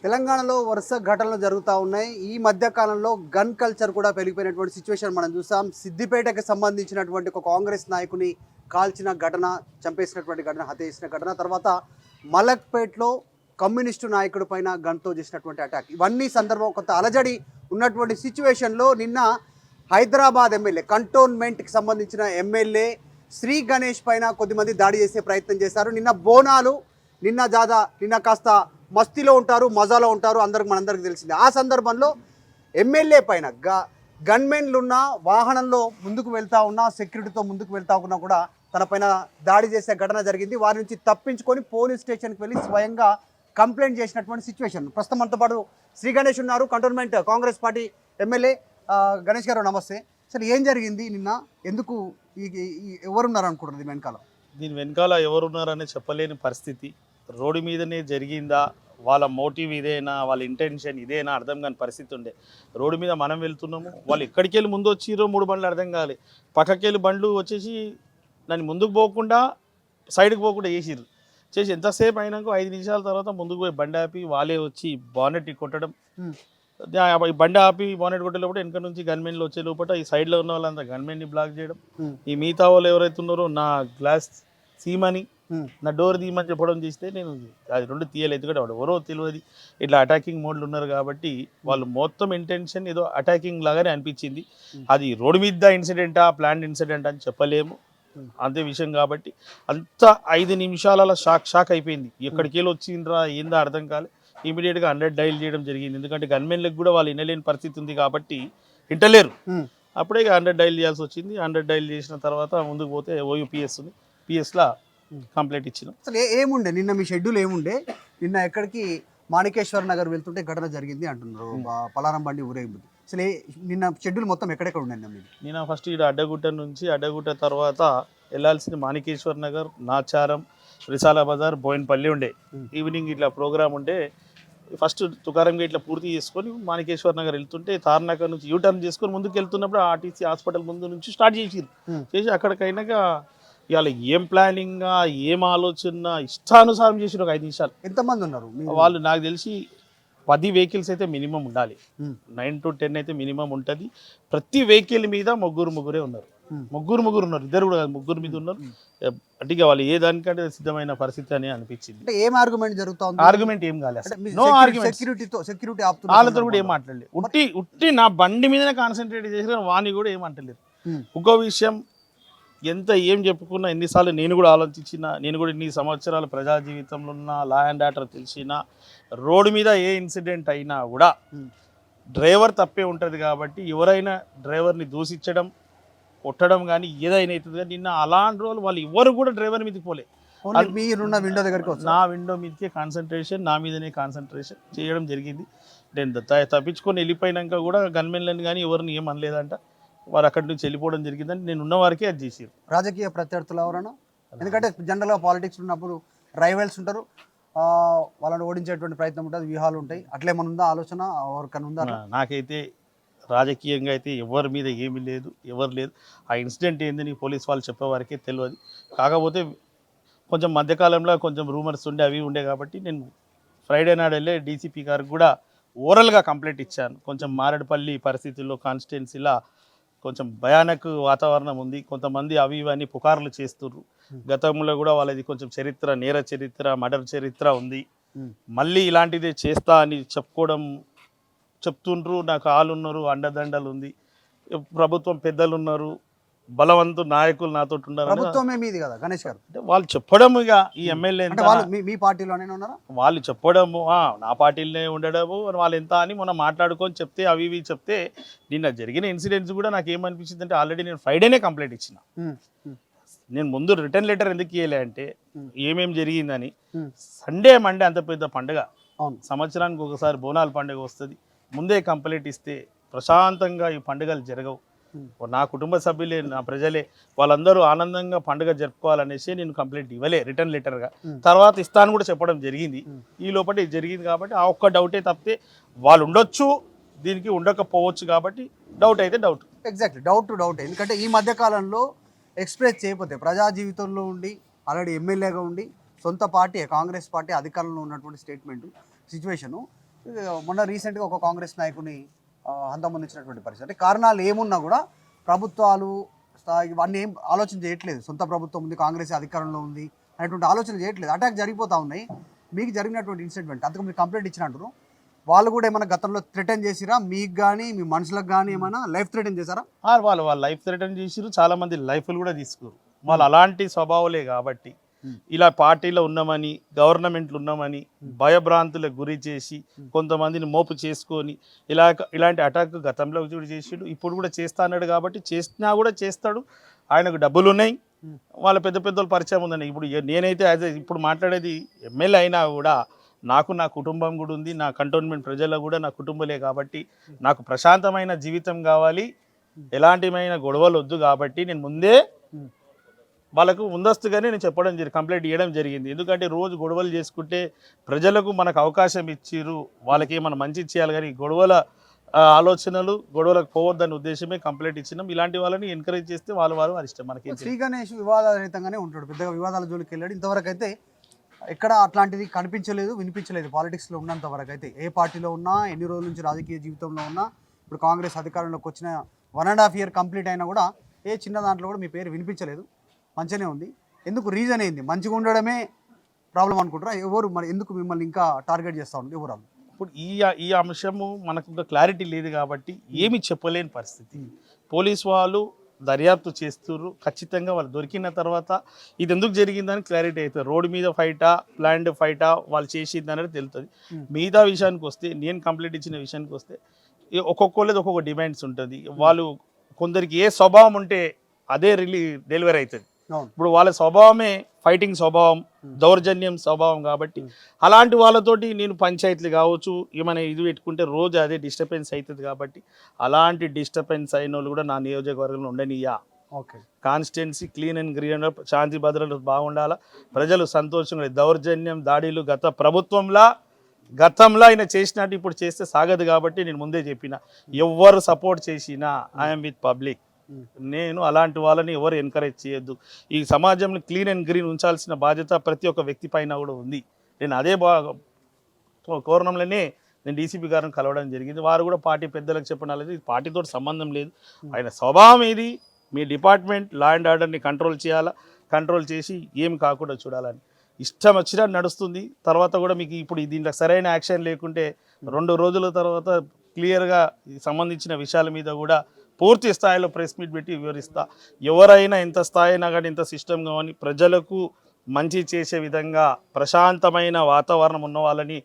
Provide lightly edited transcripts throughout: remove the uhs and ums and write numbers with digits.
తెలంగాణలో వరుస ఘటనలు జరుగుతూ ఉన్నాయి. ఈ మధ్య కాలంలో గన్ కల్చర్ కూడా పెరిగిపోయినటువంటి సిచ్యువేషన్ మనం చూసాం. సిద్దిపేటకి సంబంధించినటువంటి ఒక కాంగ్రెస్ నాయకుని కాల్చిన ఘటన, చంపేసినటువంటి ఘటన, హత్య చేసిన ఘటన, తర్వాత మలక్పేట్లో కమ్యూనిస్టు నాయకుడి పైన గన్తో చేసినటువంటి అటాక్, ఇవన్నీ సందర్భం కొంత అలజడి ఉన్నటువంటి సిచ్యువేషన్లో నిన్న హైదరాబాద్ ఎమ్మెల్యే, కంటోన్మెంట్కి సంబంధించిన ఎమ్మెల్యే శ్రీ గణేష్ పైన కొద్దిమంది దాడి చేసే ప్రయత్నం చేశారు. నిన్న బోనాలు, నిన్న కాస్త మస్తీలో ఉంటారు, మజాలో ఉంటారు, మనందరికి తెలిసిందే. ఆ సందర్భంలో ఎమ్మెల్యే పైన గన్మెన్లు ఉన్న వాహనంలో ముందుకు వెళ్తా ఉన్నా, సెక్యూరిటీతో ముందుకు వెళ్తా ఉన్నా కూడా తన పైన దాడి చేసే ఘటన జరిగింది. వారి నుంచి తప్పించుకొని పోలీస్ స్టేషన్కి వెళ్ళి స్వయంగా కంప్లైంట్ చేసినటువంటి సిచ్యువేషన్. ప్రస్తుతం మనతో పాటు శ్రీ గణేష్ ఉన్నారు, cantonment Congress party MLA. Ganesh గారు నమస్తే. అసలు ఏం జరిగింది నిన్న? ఎందుకు ఎవరున్నారు అనుకుంటున్నారు వెనకాల? దీని వెనకాల ఎవరున్నారనే చెప్పలేని పరిస్థితి. రోడ్డు మీదనే జరిగిందా, వాళ్ళ మోటివ్ ఇదేనా, వాళ్ళ ఇంటెన్షన్ ఇదేనా అర్థం కాని పరిస్థితి ఉండే. రోడ్డు మీద మనం వెళ్తున్నాము, వాళ్ళు ఎక్కడికి వెళ్ళి ముందు వచ్చిరో 3 బండ్లు అర్థం కాలే. పక్కకి వెళ్ళి బండ్లు వచ్చేసి దాన్ని ముందుకు పోకుండా సైడ్కి పోకుండా చేసి ఎంతసేపు అయినాక 5 నిమిషాల తర్వాత ముందుకు పోయి బండి ఆపి వాళ్ళే వచ్చి బానెట్ కొట్టడం. బండి ఆపి బానెట్ కొట్టేలోపల వెనక నుంచి గన్మెన్లు వచ్చే లోపల ఈ సైడ్లో ఉన్న వాళ్ళంతా గన్మెన్ని బ్లాక్ చేయడం. ఈ మిగతా వాళ్ళు ఎవరైతే ఉన్నారో నా గ్లాస్ సీమని, నా డోర్ తీయమని చెప్పడం చేస్తే నేను అది 2 తీయలేదు. ఎందుకంటే వాడు ఎవరో తెలియదు, ఇట్లా అటాకింగ్ మోడ్లు ఉన్నారు కాబట్టి వాళ్ళు మొత్తం ఇంటెన్షన్ ఏదో అటాకింగ్ లాగానే అనిపించింది. అది రోడ్డు మీద ఇన్సిడెంటా, ప్లాన్ ఇన్సిడెంట్ అని చెప్పలేము, అంతే విషయం. కాబట్టి అంత 5 నిమిషాల షాక్ అయిపోయింది. ఎక్కడికి వెళ్ళి వచ్చిండ్రా ఏందా అర్థం కాలే. ఇమీడియట్గా 100 డైల్ చేయడం జరిగింది. ఎందుకంటే గన్మెన్లకు కూడా వాళ్ళు వినలేని పరిస్థితి ఉంది కాబట్టి వింటలేరు. అప్పుడే 100 డైల్ చేయాల్సి వచ్చింది. 100 డైల్ చేసిన తర్వాత ముందుకు పోతే ఓయూపీఎస్ ఉంది, పిఎస్లా కంప్లైంట్ ఇచ్చినాం. అసలు ఏముండే నిన్న మీ షెడ్యూల్ ఏముండే? నిన్న ఎక్కడికి మాణికేశ్వర నగర్ వెళ్తుంటే ఘటన జరిగింది అంటున్నారు, పలారం బండి ఊరేగింపు. అసలు నిన్న షెడ్యూల్ మొత్తం ఎక్కడెక్కడ ఉండండి? నేను ఫస్ట్ ఇక్కడ అడ్డగుట్ట నుంచి, అడ్డగుట్ట తర్వాత వెళ్ళాల్సింది మాణికేశ్వర్ నగర్, నాచారం, రిసాలా బజార్, బోయిన్పల్లి ఉండే. ఈవినింగ్ ఇట్లా ప్రోగ్రామ్ ఉండే. ఫస్ట్ తుకారం గేట్లా పూర్తి చేసుకొని మాణికేశ్వర్ నగర్ వెళ్తుంటే తార్నగర్ నుంచి యూటర్న్ చేసుకొని ముందుకు వెళ్తున్నప్పుడు ఆర్టీసీ హాస్పిటల్ ముందు నుంచి స్టార్ట్ చేసి అక్కడికైనాక ఇవాళ ఏం ప్లానింగ్, ఏం ఆలోచన, ఇష్టానుసారం చేసి ఒక 5 నిమిషాలు. ఎంతమంది ఉన్నారు వాళ్ళు? నాకు తెలిసి 10 వెహికల్స్ అయితే మినిమం ఉండాలి, 9 to 10 అయితే మినిమం ఉంటుంది. ప్రతి వెహికల్ మీద ముగ్గురే ఉన్నారు, ముగ్గురు ఉన్నారు, ఇద్దరు కూడా ముగ్గురు మీద ఉన్నారు. అంటే వాళ్ళు ఏ దానికంటే సిద్ధమైన పరిస్థితి అని అనిపించింది. ఏం ఆర్గ్యుమెంట్ జరుగుతుంది? ఆర్గ్యుమెంట్ ఏం కాలేదు, నో ఆర్గ్యుమెంట్. సెక్యూరిటీ వాళ్ళతో కూడా ఏం మాట్లాడలేదు. ఉట్టి నా బండి మీదనే కాన్సన్ట్రేట్ చేసిన, వాణి కూడా ఏం అంటలేదు. ఇంకో విషయం, ఎంత ఏం చెప్పుకున్నా, ఎన్నిసార్లు నేను కూడా ఆలోచించిన, నేను కూడా ఇన్ని సంవత్సరాల ప్రజా జీవితంలో ఉన్న లా అండ్ ఆర్డర్ తెలిసిన, రోడ్డు మీద ఏ ఇన్సిడెంట్ అయినా కూడా డ్రైవర్ తప్పే ఉంటుంది. కాబట్టి ఎవరైనా డ్రైవర్ని దూషించడం, కొట్టడం కానీ ఏదైనా అవుతుంది. కానీ నిన్న అలాంటి రోజులు వాళ్ళు ఎవరు కూడా డ్రైవర్ మీదకి పోలే. మీరున్న విండో దగ్గరికి నా విండో మీదకే కాన్సన్ట్రేషన్, నా మీదనే కాన్సన్ట్రేషన్ చేయడం జరిగింది. నేను తప్పించుకొని వెళ్ళిపోయినాక కూడా గన్మెన్లని కానీ ఎవరిని ఏం అనలేదంట. వారు అక్కడి నుంచి వెళ్ళిపోవడం జరిగిందని నేను ఉన్న వారికే అది చేసారు. రాజకీయ ప్రత్యర్థులు ఎవరైనా? ఎందుకంటే జనరల్గా పాలిటిక్స్ ఉన్నప్పుడు రైవల్స్ ఉంటారు, వాళ్ళని ఓడించేటువంటి ప్రయత్నం ఉంటుంది, వ్యూహాలు ఉంటాయి. అట్లేమన్నా ఉందా ఆలోచన ఎవరికైనా ఉందా? నాకైతే రాజకీయంగా అయితే ఎవరి మీద ఏమీ లేదు, ఎవరు లేదు. ఆ ఇన్సిడెంట్ ఏందని పోలీస్ వాళ్ళు చెప్పేవారికే తెలియదు. కాకపోతే కొంచెం మధ్యకాలంలో కొంచెం రూమర్స్ ఉండే, అవి ఉండే కాబట్టి నేను ఫ్రైడే నాడు వెళ్ళే డీసీపీ గారికి కూడా ఓరల్గా కంప్లైంట్ ఇచ్చాను. కొంచెం మారేడుపల్లి పరిస్థితుల్లో కాన్స్టిట్యున్సీలా కొంచెం భయానక వాతావరణం ఉంది, కొంతమంది అవి ఇవన్నీ పుకార్లు చేస్తుర్రు. గతంలో కూడా వాళ్ళది కొంచెం చరిత్ర, నేర చరిత్ర, మర్డర్ చరిత్ర ఉంది. మళ్ళీ ఇలాంటిదే చేస్తా అని చెప్తుండ్రు. నాకు ఆలున్నారు, అండదండలు ఉంది, ప్రభుత్వం పెద్దలు ఉన్నారు, బలవంతు నాయకులు నాతో ఉన్నారు. ప్రభుత్వమే మీది కదా గణేష్ గారు? వాళ్ళు చెప్పడం, ఇక ఈ ఎమ్మెల్యే మీ పార్టీలోనే ఉన్నారా? వాళ్ళు చెప్పడము, నా పార్టీలోనే ఉండడము, వాళ్ళు ఎంత అని మనం మాట్లాడుకొని చెప్తే, అవి ఇవి చెప్తే. నిన్న జరిగిన ఇన్సిడెంట్స్ కూడా నాకు ఏమనిపించింది అంటే, ఆల్రెడీ నేను ఫ్రైడేనే కంప్లైంట్ ఇచ్చిన. నేను ముందు రిటర్న్ లెటర్ ఎందుకు ఇవ్వలే అంటే, ఏమేం జరిగిందని. సండే మండే అంత పెద్ద పండుగ, సంవత్సరానికి ఒకసారి బోనాల పండుగ వస్తుంది. ముందే కంప్లైంట్ ఇస్తే ప్రశాంతంగా ఈ పండుగలు జరగవు. నా కుటుంబ సభ్యులే, నా ప్రజలే, వాళ్ళందరూ ఆనందంగా పండుగ జరుపుకోవాలనేసి నేను కంప్లైంట్ ఇవ్వలే రిటర్న్ లెటర్గా. తర్వాత ఇస్తాను కూడా చెప్పడం జరిగింది. ఈ లోపల జరిగింది కాబట్టి ఆ ఒక్క డౌటే తప్పితే వాళ్ళు ఉండొచ్చు, దీనికి ఉండకపోవచ్చు. కాబట్టి డౌట్ అయితే డౌట్, ఎగ్జాక్ట్లీ డౌట్. ఎందుకంటే ఈ మధ్య కాలంలో ఎక్స్ప్రెస్ చేయకపోతే ప్రజా జీవితంలో ఉండి ఆల్రెడీ ఎమ్మెల్యేగా ఉండి సొంత పార్టీ కాంగ్రెస్ పార్టీ అధికారంలో ఉన్నటువంటి స్టేట్మెంట్ సిచ్యువేషను మొన్న రీసెంట్గా ఒక కాంగ్రెస్ నాయకుని అంతమొందించినటువంటి పరిస్థితి. అంటే కారణాలు ఏమున్నా కూడా ప్రభుత్వాలు ఇవన్నీ ఏం ఆలోచన చేయట్లేదు. సొంత ప్రభుత్వం ఉంది, కాంగ్రెస్ అధికారంలో ఉంది అనేటువంటి ఆలోచన చేయట్లేదు. అటాక్ జరిగిపోతూ ఉన్నాయి. మీకు జరిగినటువంటి ఇన్సిడెంట్ అంతకు మీరు కంప్లైంట్ ఇచ్చినట్టు వాళ్ళు కూడా ఏమైనా గతంలో థ్రెటన్ చేసిరా? మీకు కానీ మీ మనుషులకు కానీ ఏమైనా లైఫ్ థ్రెటన్ చేశారా? వాళ్ళు లైఫ్ థ్రెటన్ చేసిరు, చాలా మంది లైఫ్లు కూడా తీసుకురు. వాళ్ళు అలాంటి స్వభావాలే కాబట్టి ఇలా పార్టీలో ఉన్నామని గవర్నమెంట్లు ఉన్నామని భయభ్రాంతులకు గురి చేసి కొంతమందిని మోపు చేసుకొని ఇలాంటి అటాక్ గతంలో కూడా చేసిడు, ఇప్పుడు కూడా చేస్తా అన్నాడు. కాబట్టి చేసినా కూడా చేస్తాడు. ఆయనకు డబ్బులు ఉన్నాయి, వాళ్ళ పెద్ద పెద్దలు పరిచయం ఉందని. ఇప్పుడు నేనైతే ఇప్పుడు మాట్లాడేది ఎమ్మెల్యే అయినా కూడా నాకు నా కుటుంబం కూడా ఉంది, నా కంటోన్మెంట్ ప్రజల్లో కూడా నా కుటుంబలే. కాబట్టి నాకు ప్రశాంతమైన జీవితం కావాలి, ఎలాంటిమైన గొడవలు వద్దు. కాబట్టి నేను ముందే వాళ్ళకు ముందస్తుగానే నేను చెప్పడం జరిగింది, కంప్లైంట్ ఇవ్వడం జరిగింది. ఎందుకంటే రోజు గొడవలు చేసుకుంటే ప్రజలకు మనకు అవకాశం ఇచ్చిర్రు, వాళ్ళకి ఏమైనా మంచి ఇచ్చేయాలి. కానీ గొడవల ఆలోచనలు గొడవలకు పోవద్దనే ఉద్దేశమే కంప్లైంట్ ఇచ్చినాం. ఇలాంటి వాళ్ళని ఎంకరేజ్ చేస్తే వారు ఇష్టం. మనకి శ్రీ గణేష్ వివాదారహితంగానే ఉంటాడు, పెద్దగా వివాదాల జోలికి వెళ్ళాడు. ఇంతవరకు అయితే ఎక్కడ అట్లాంటిది కనిపించలేదు, వినిపించలేదు. పాలిటిక్స్లో ఉన్నంత వరకు అయితే ఏ పార్టీలో ఉన్నా, ఎన్ని రోజుల నుంచి రాజకీయ జీవితంలో ఉన్నా, ఇప్పుడు కాంగ్రెస్ అధికారంలోకి వచ్చిన 1.5 year కంప్లీట్ అయినా కూడా ఏ చిన్న దాంట్లో కూడా మీ పేరు వినిపించలేదు. మంచిగానే ఉంది. ఎందుకు? రీజన్ ఏంది? మంచిగా ఉండడమే ప్రాబ్లం అనుకుంటారా? ఎవరు మరి ఎందుకు మిమ్మల్ని ఇంకా టార్గెట్ చేస్తూ ఉంది? ఎవరు? ఇప్పుడు ఈ అంశము మనకు ఇంకా క్లారిటీ లేదు కాబట్టి ఏమి చెప్పలేని పరిస్థితి. పోలీస్ వాళ్ళు దర్యాప్తు చేస్తున్నారు. ఖచ్చితంగా వాళ్ళు దొరికిన తర్వాత ఇది ఎందుకు జరిగిందని క్లారిటీ అవుతుంది. రోడ్డు మీద ఫైటా, ప్లాండ్ ఫైటా, వాళ్ళు చేసింది అనేది తెలుస్తుంది. మిగతా విషయానికి వస్తే, నేను కంప్లైంట్ ఇచ్చిన విషయానికి వస్తే, ఒక్కొక్కళ్ళది ఒక్కొక్క డిమాండ్స్ ఉంటుంది. వాళ్ళు కొందరికి ఏ స్వభావం ఉంటే అదే డెలివరీ అవుతుంది. ఇప్పుడు వాళ్ళ స్వభావమే ఫైటింగ్ స్వభావం, దౌర్జన్యం స్వభావం. కాబట్టి అలాంటి వాళ్ళతోటి నేను పంచాయతీలు కావచ్చు ఏమైనా ఇది పెట్టుకుంటే రోజు అదే డిస్టర్బెన్స్ అవుతుంది. కాబట్టి అలాంటి డిస్టర్బెన్స్ అయిన వాళ్ళు కూడా నా నియోజకవర్గంలో ఉండనియా. Okay, constituency clean and green, శాంతి భద్రతలు బాగుండాలా, ప్రజలు సంతోషంగా. దౌర్జన్యం దాడులు గతంలో ఆయన చేసినట్టు ఇప్పుడు చేస్తే సాగదు. కాబట్టి నేను ముందే చెప్పిన, ఎవరు సపోర్ట్ చేసినా ఐఎమ్ విత్ పబ్లిక్. నేను అలాంటి వాళ్ళని ఎవరు ఎంకరేజ్ చేయొద్దు. ఈ సమాజంలో క్లీన్ అండ్ గ్రీన్ ఉంచాల్సిన బాధ్యత ప్రతి ఒక్క వ్యక్తి పైన కూడా ఉంది. నేను అదే కోరణంలోనే నేను డీసీపీ గారిని కలవడం జరిగింది. వారు కూడా పార్టీ పెద్దలకు చెప్పడం లేదు, పార్టీతో సంబంధం లేదు. ఆయన స్వభావం ఇది, మీ డిపార్ట్మెంట్ లా అండ్ ఆర్డర్ని కంట్రోల్ చేయాలా, కంట్రోల్ చేసి ఏం కాకుండా చూడాలని. ఇష్టం వచ్చినా నడుస్తుంది. తర్వాత కూడా మీకు ఇప్పుడు దీంట్లో సరైన యాక్షన్ లేకుంటే 2 రోజుల తర్వాత క్లియర్గా సంబంధించిన విషయాల మీద కూడా పూర్తి స్థాయిలో ప్రెస్ మీట్ పెట్టి వివరిస్తా. ఎవరైనా ఎంత స్థాయి అయినా కానీ, ఎంత సిస్టమ్ కానీ, ప్రజలకు మంచి చేసే విధంగా ప్రశాంతమైన వాతావరణం ఉన్న వాళ్ళని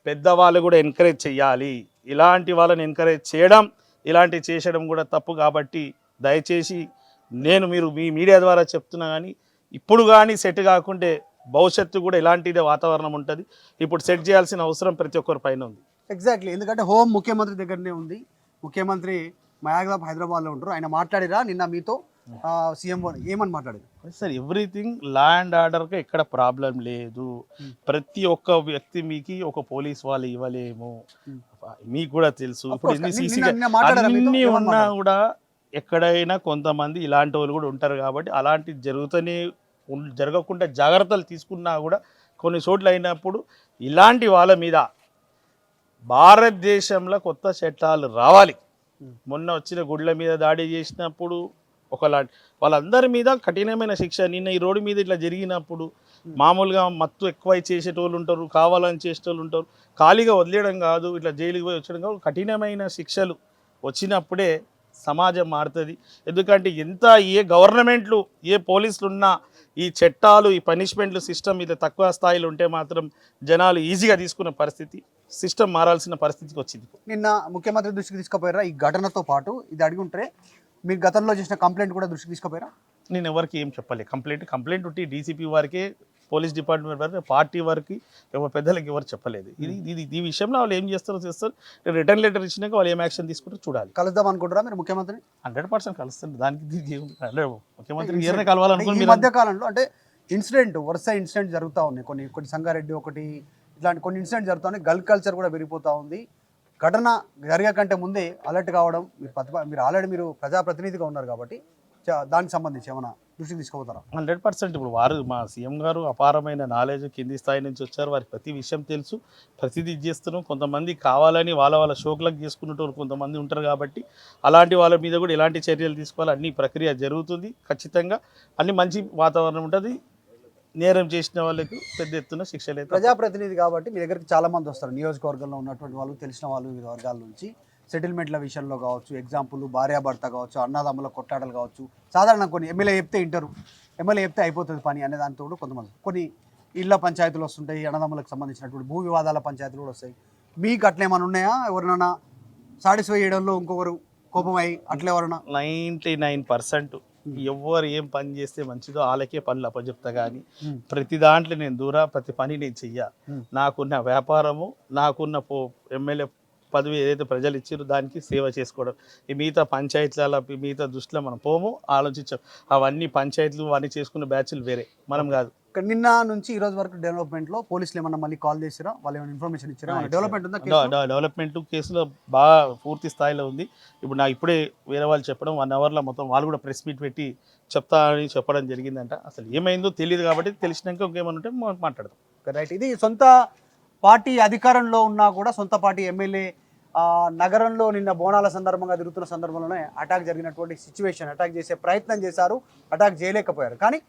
పెద్దవాళ్ళు కూడా ఎంకరేజ్ చేయాలి. ఇలాంటి వాళ్ళని ఎంకరేజ్ చేయడం, ఇలాంటివి చేసడం కూడా తప్పు. కాబట్టి దయచేసి మీరు మీ మీడియా ద్వారా చెప్తున్నా కానీ, ఇప్పుడు కానీ సెట్ కాకుంటే భవిష్యత్తు కూడా ఇలాంటిదే వాతావరణం ఉంటుంది. ఇప్పుడు సెట్ చేయాల్సిన అవసరం ప్రతి ఒక్కరి పైన ఉంది. ఎగ్జాక్ట్లీ. ఎందుకంటే హోమ్ ముఖ్యమంత్రి దగ్గరనే ఉంది. ముఖ్యమంత్రి మయాగ్రాబ్ హైదరాబాద్లో ఉంటారు. ఆయన మాట్లాడిరా నిన్న మీతో? సీఎం ఏమని మాట్లాడారు? సార్, ఎవ్రీథింగ్ లా అండ్ ఆర్డర్గా ఎక్కడ ప్రాబ్లం లేదు. ప్రతి ఒక్క వ్యక్తి మీకు ఒక పోలీస్ వాళ్ళు ఇవ్వలేము, మీకు కూడా తెలుసు. ఇప్పుడు అన్ని ఉన్నా కూడా ఎక్కడైనా కొంతమంది ఇలాంటి వాళ్ళు కూడా ఉంటారు. కాబట్టి అలాంటి జరగకుండా జాగ్రత్తలు తీసుకున్నా కూడా కొన్ని చోట్ల అయినప్పుడు ఇలాంటి వాళ్ళ మీద భారతదేశంలో కొత్త చట్టాలు రావాలి. మొన్న వచ్చిన గుడ్ల మీద దాడి చేసినప్పుడు వాళ్ళందరి మీద కఠినమైన శిక్ష. నిన్న ఈ రోడ్డు మీద ఇట్లా జరిగినప్పుడు మామూలుగా మత్తు ఎక్కువ చేసేటోళ్ళు ఉంటారు, కావాలని చేసేటోళ్ళు ఉంటారు. ఖాళీగా వదిలేయడం కాదు, ఇట్లా జైలుకి పోయి వచ్చడం కాదు. కఠినమైన శిక్షలు వచ్చినప్పుడే సమాజం మారుతుంది. ఎందుకంటే ఏ గవర్నమెంట్లు, ఏ పోలీసులు ఉన్నా ఈ చట్టాలు, ఈ పనిష్మెంట్లు సిస్టమ్ ఇది తక్కువ స్థాయిలో ఉంటే మాత్రం జనాలు ఈజీగా తీసుకునే పరిస్థితి, సిస్టమ్ మారాల్సిన పరిస్థితికి వచ్చింది. నిన్న ముఖ్యమంత్రి దృష్టికి తీసుకుపోయారా ఈ ఘటనతో పాటు? ఇది అడిగి ఉంటే మీరు గతంలో చేసిన కంప్లైంట్ కూడా దృష్టికి తీసుకుపోయారా? నేను ఎవరికి ఏం చెప్పలే. కంప్లైంట్ ఉంటే డీసీపీ వారికే, పోలీస్ డిపార్ట్మెంట్ వారికి, పార్టీ వారికి, పెద్దలకి ఎవరు చెప్పలేదు. ఈ విషయంలో వాళ్ళు ఏం చేస్తారు. రిటర్న్ లెటర్ ఇచ్చినాక వాళ్ళు ఏం యాక్షన్ తీసుకుంటారో చూడాలి. కలుద్దాం అనుకుంటారా మీరు ముఖ్యమంత్రిని? 100% కలుస్తుంది. దానికి ముఖ్యమంత్రి ఎవరిని కలవాలనుకుంటే ఈ మధ్య కాలంలో అంటే వరుస ఇన్సిడెంట్ జరుగుతూ ఉన్నాయి. కొన్ని సంగారెడ్డి ఒకటి, ఇట్లాంటి కొన్ని ఇన్సిడెంట్ జరుగుతూ ఉన్నాయి. గల్ కల్చర్ కూడా పెరిగిపోతూ ఉంది. ఘటన జరగకంటే ముందే అలర్ట్ కావడం, మీరు ఆల్రెడీ ప్రజాప్రతినిధిగా ఉన్నారు కాబట్టి దానికి సంబంధించి ఏమైనా దృష్టికి తీసుకుపోతారా? 100%. ఇప్పుడు వారు మా సీఎం గారు అపారమైన నాలెడ్జ్, కింది స్థాయి నుంచి వచ్చారు, వారికి ప్రతి విషయం తెలుసు, ప్రతిదీ చేస్తున్నాం. కొంతమంది కావాలని వాళ్ళ షోకులకు చేసుకున్నట్టు కొంతమంది ఉంటారు కాబట్టి అలాంటి వాళ్ళ మీద కూడా ఎలాంటి చర్యలు తీసుకోవాలి, అన్ని ప్రక్రియ జరుగుతుంది. ఖచ్చితంగా అన్ని మంచి వాతావరణం ఉంటుంది. నేరం చేసిన వాళ్ళకి పెద్ద ఎత్తున శిక్షలు అయితే. ప్రజాప్రతినిధి కాబట్టి మీ దగ్గరికి చాలా మంది వస్తారు, నియోజకవర్గంలో ఉన్నటువంటి వాళ్ళు, తెలిసిన వాళ్ళు, వివిధ వర్గాల నుంచి. సెటిల్మెంట్ల విషయంలో కావచ్చు, ఎగ్జాంపుల్ భార్యాభర్త కావచ్చు, అన్నదమ్ముల కొట్లాటలు కావచ్చు, సాధారణ కొన్ని ఎమ్మెల్యే చెప్తే ఇంటారు, ఎమ్మెల్యే చెప్తే అయిపోతుంది పని అనే దాంతో కొంతమంది కొన్ని ఇళ్ళ పంచాయతీలు వస్తుంటాయి, అన్నదమ్ములకు సంబంధించినటువంటి భూ వివాదాల పంచాయతీలు కూడా వస్తాయి. మీకు అట్లా ఏమైనా ఉన్నాయా? ఎవరినైనా సాటిస్ఫై చేయడంలో ఇంకొకరు కోపమై అట్లా ఎవరైనా? 99% ఎవరు ఏం పని చేస్తే మంచిదో వాళ్ళకే పనులు అప్పచెప్తా కానీ ప్రతి దాంట్లో నేను ప్రతి పని నేను చెయ్య. నాకున్న వ్యాపారము, నాకున్న ఎమ్మెల్యే పదవి ఏదైతే ప్రజలు ఇచ్చారో దానికి సేవ చేసుకోవడం. ఈ మిగతా పంచాయతీల మిగతా దృష్టిలో మనం పోము, ఆలోచించాం. అవన్నీ పంచాయతీలు అవన్నీ చేసుకున్న బ్యాచ్లు వేరే, మనం కాదు. నిన్న నుంచి ఈ రోజు వరకు డెవలప్మెంట్లో పోలీసులు ఏమన్నా మళ్ళీ కాల్ చేసిరా? వాళ్ళు ఏమైనా ఇన్ఫర్మేషన్ ఇచ్చారా? డెవలప్మెంట్ ఉందా? డెవలప్మెంట్ కేసులో బాగా పూర్తి స్థాయిలో ఉంది. ఇప్పుడు నాకు ఇప్పుడే వేరే వాళ్ళు చెప్పడం 1 అవర్లో మొత్తం వాళ్ళు కూడా ప్రెస్ మీట్ పెట్టి చెప్తా అని చెప్పడం జరిగిందంట. అసలు ఏమైందో తెలియదు కాబట్టి తెలిసినాక ఇంకేమన్నా ఉంటే మాట్లాడదాం. రైట్. ఇది సొంత పార్టీ అధికారంలో ఉన్నా కూడా సొంత పార్టీ ఎమ్మెల్యే నగరంలో నిన్న బోనాల సందర్భంగా తిరుగుతున్న సందర్భంలోనే అటాక్ జరిగినటువంటి సిచ్యువేషన్. అటాక్ చేసే ప్రయత్నం చేశారు, అటాక్ చేయలేకపోయారు. కానీ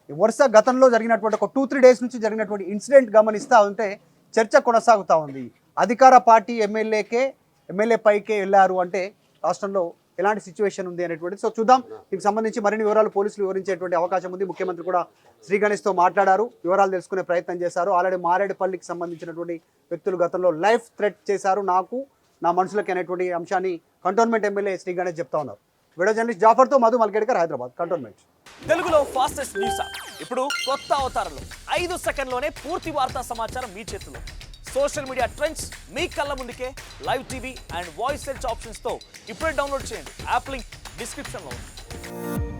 వరుస గతంలో జరిగినటువంటి ఒక 2-3 డేస్ నుంచి జరిగినటువంటి ఇన్సిడెంట్ గమనిస్తూ ఉంటే చర్చ కొనసాగుతూ ఉంది. అధికార పార్టీ ఎమ్మెల్యే పైకే వెళ్ళారు అంటే రాష్ట్రంలో ఎలాంటి సిచ్యువేషన్ ఉంది అనేటువంటిది. సో చూద్దాం. దీనికి సంబంధించి మరిన్ని వివరాలు పోలీసులు వివరించేటువంటి అవకాశం ఉంది. ముఖ్యమంత్రి కూడా శ్రీ గణేష్తో మాట్లాడారు, వివరాలు తెలుసుకునే ప్రయత్నం చేశారు. ఆల్రెడీ మారేడుపల్లికి సంబంధించినటువంటి వ్యక్తులు గతంలో లైఫ్ థ్రెట్ చేశారు నాకు, నా మనుషులకి అనేటువంటి అంశాన్ని కంటోన్మెంట్ ఎమ్మెల్యే శ్రీ గణేష్ చెప్తా ఉన్నారు. వీడియో జర్నలిస్ట్ జాఫర్తో మధు మల్కేడ్కర్, హైదరాబాద్, కంటోన్మెంట్. తెలుగులో ఫాస్టెస్ట్ న్యూస్ ఇప్పుడు కొత్త అవతారంలో 5 సెకండ్లోనే పూర్తి వార్తా సమాచారం మీ చేతిలో. సోషల్ మీడియా ట్రెండ్స్ మీ కళ్ళ ముందుకే live TV and voice search ఆప్షన్స్తో ఇప్పుడే డౌన్లోడ్ చేయండి. యాప్ లింక్ డిస్క్రిప్షన్లో ఉంది.